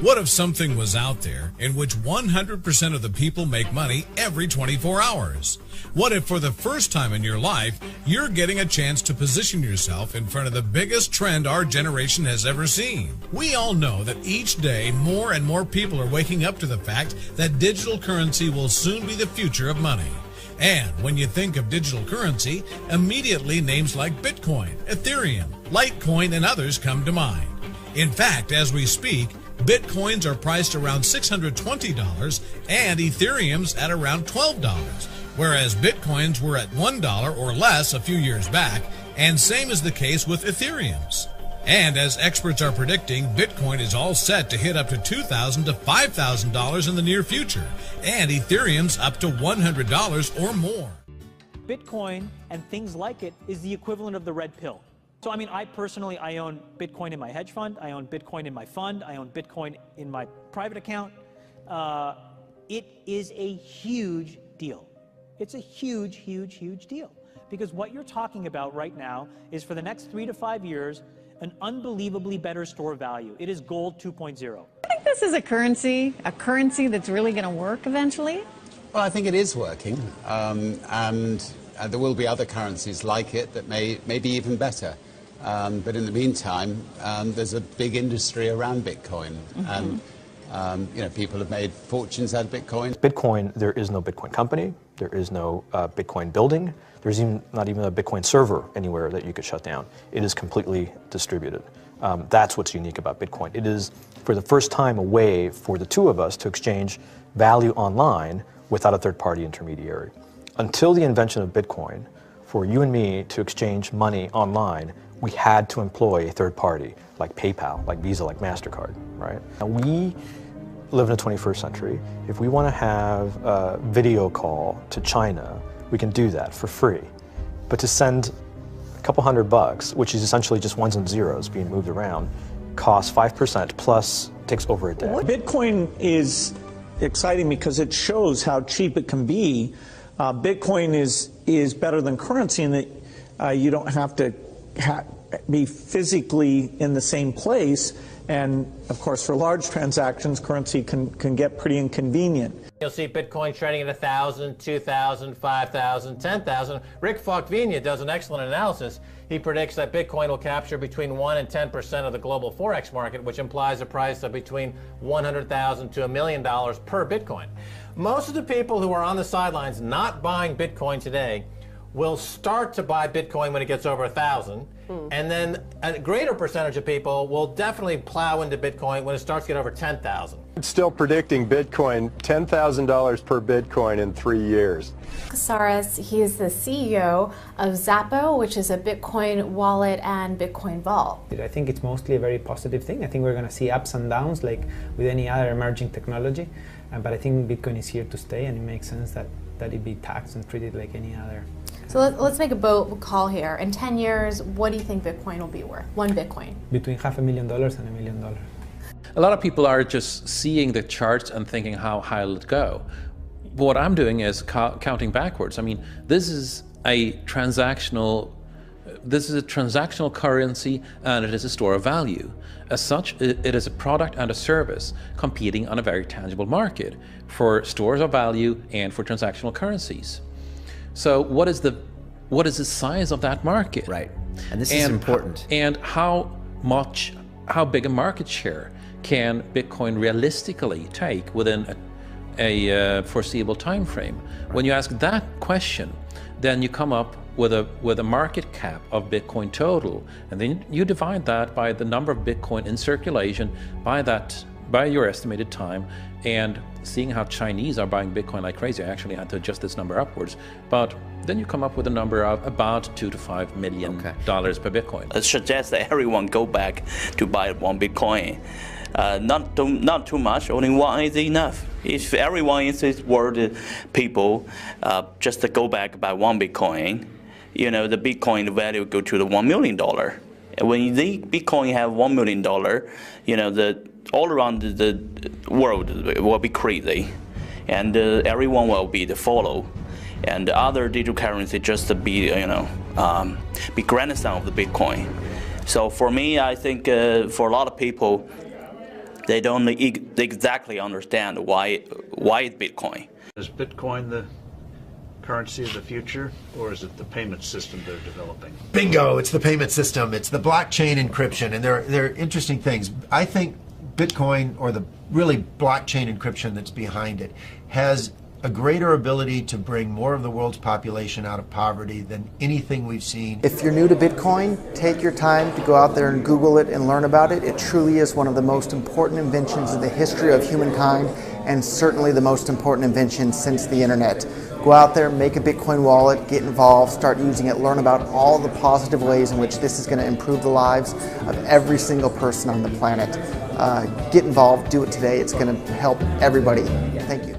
What if something was out there in which 100% of the people make money every 24 hours? What if for the first time in your life, you're getting a chance to position yourself in front of the biggest trend our generation has ever seen? We all know that each day more and more people are waking up to the fact that digital currency will soon be the future of money. And when you think of digital currency, immediately names like Bitcoin, Ethereum, Litecoin, and others come to mind. In fact, as we speak, Bitcoins are priced around $620 and Ethereum's at around $12, whereas Bitcoins were at $1 or less a few years back, and same is the case with Ethereum's. And as experts are predicting, Bitcoin is all set to hit up to $2,000 to $5,000 in the near future, and Ethereum's up to $100 or more. Bitcoin and things like it is the equivalent of the red pill. So, I mean, I personally own Bitcoin in my hedge fund, I own Bitcoin in my fund, I own Bitcoin in my private account. It is a huge deal. It's a huge, huge, huge deal. Because what you're talking about right now is for the next 3 to 5 years, an unbelievably better store of value. It is gold 2.0. I think this is a currency that's really going to work eventually. Well, I think it is working, and there will be other currencies like it that may be even better. But in the meantime, there's a big industry around Bitcoin, and people have made fortunes out of Bitcoin. Bitcoin, there is no Bitcoin company, there is no Bitcoin building, there's not even a Bitcoin server anywhere that you could shut down. It is completely distributed. That's what's unique about Bitcoin. It is, for the first time, a way for the two of us to exchange value online without a third-party intermediary. Until the invention of Bitcoin, for you and me to exchange money online, we had to employ a third party, like PayPal, like Visa, like MasterCard, right? Now we live in the 21st century. If we want to have a video call to China, we can do that for free. But to send a couple $100, which is essentially just ones and zeros being moved around, costs 5% plus takes over a day. Bitcoin is exciting because it shows how cheap it can be. Bitcoin is better than currency in that you don't have to be physically in the same place, and of course for large transactions currency can get pretty inconvenient. You'll see Bitcoin trading at 1,000, 2,000, 5,000, 10,000. Rick Falkvinia does an excellent analysis. He predicts that Bitcoin will capture between 1 and 10% of the global Forex market, which implies a price of between $100,000 to $1 million per Bitcoin. Most of the people who are on the sidelines not buying Bitcoin today will start to buy Bitcoin when it gets over 1,000, and then a greater percentage of people will definitely plow into Bitcoin when it starts to get over 10,000. Still predicting Bitcoin, $10,000 per Bitcoin in 3 years. Casares, he is the CEO of Zappo, which is a Bitcoin wallet and Bitcoin vault. I think it's mostly a very positive thing. I think we're going to see ups and downs like with any other emerging technology, but I think Bitcoin is here to stay, and it makes sense that it be taxed and treated like any other. So let's make a bold call here. In 10 years, what do you think Bitcoin will be worth? One Bitcoin? Between $500,000 and $1 million. A lot of people are just seeing the charts and thinking, how high will it go? What I'm doing is counting backwards. I mean, this is a transactional currency, and it is a store of value. As such, it is a product and a service competing on a very tangible market for stores of value and for transactional currencies. So what is the size of that market? Right, and this is important. And how big a market share can Bitcoin realistically take within a foreseeable time frame? Right. When you ask that question, then you come up with a market cap of Bitcoin total, and then you divide that by the number of Bitcoin in circulation by your estimated time, and seeing how Chinese are buying Bitcoin like crazy. I actually had to adjust this number upwards, but then you come up with a number of about $2 to $5 million per Bitcoin. It suggests that everyone go back to buy one Bitcoin. Not too much, only one is enough. If everyone in this world, people just to go back buy one Bitcoin, the Bitcoin value go to the $1 million. When the Bitcoin have $1 million, all around the world will be crazy, and everyone will be the follow, and the other digital currency just to be be grandson of the Bitcoin. So for me, I think for a lot of people, they don't exactly understand why is Bitcoin. Is Bitcoin the currency of the future, or is it the payment system they're developing? Bingo! It's the payment system. It's the blockchain encryption, and they're interesting things. I think Bitcoin, or the really blockchain encryption that's behind it, has a greater ability to bring more of the world's population out of poverty than anything we've seen. If you're new to Bitcoin, take your time to go out there and Google it and learn about it. It truly is one of the most important inventions in the history of humankind, and certainly the most important invention since the internet. Go out there, make a Bitcoin wallet, get involved, start using it, learn about all the positive ways in which this is going to improve the lives of every single person on the planet. Get involved, do it today. It's going to help everybody. Thank you.